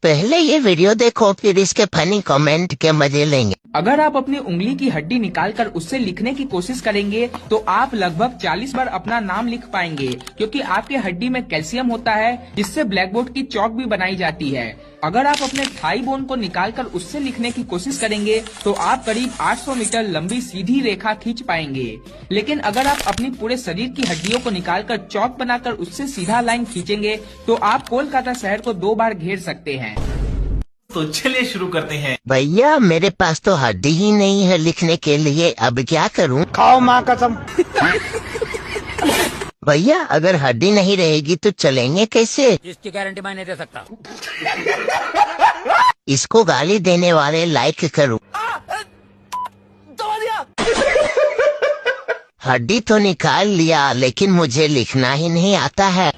पहले ये वीडियो देखो फिर इसके फनी कमेंट के मजे लेंगे। अगर आप अपनी उंगली की हड्डी निकालकर उससे लिखने की कोशिश करेंगे तो आप लगभग 40 बार अपना नाम लिख पाएंगे, क्योंकि आपके हड्डी में कैल्शियम होता है जिससे ब्लैक बोर्ड की चौक भी बनाई जाती है। अगर आप अपने थाई बोन को निकालकर उससे लिखने की कोशिश करेंगे तो आप करीब 800 मीटर लंबी सीधी रेखा खींच पाएंगे। लेकिन अगर आप अपनी पूरे शरीर की हड्डियों को निकालकर चौक बनाकर उससे सीधा लाइन खींचेंगे तो आप कोलकाता शहर को 2 बार घेर सकते हैं। तो चलिए शुरू करते हैं। भैया मेरे पास तो हड्डी ही नहीं है लिखने के लिए, अब क्या करूं? खाओ माँ कसम। भैया अगर हड्डी नहीं रहेगी तो चलेंगे कैसे? इसकी गारंटी मैं नहीं दे सकता। इसको गाली देने वाले लाइक करूं। हड्डी तो निकाल लिया लेकिन मुझे लिखना ही नहीं आता है।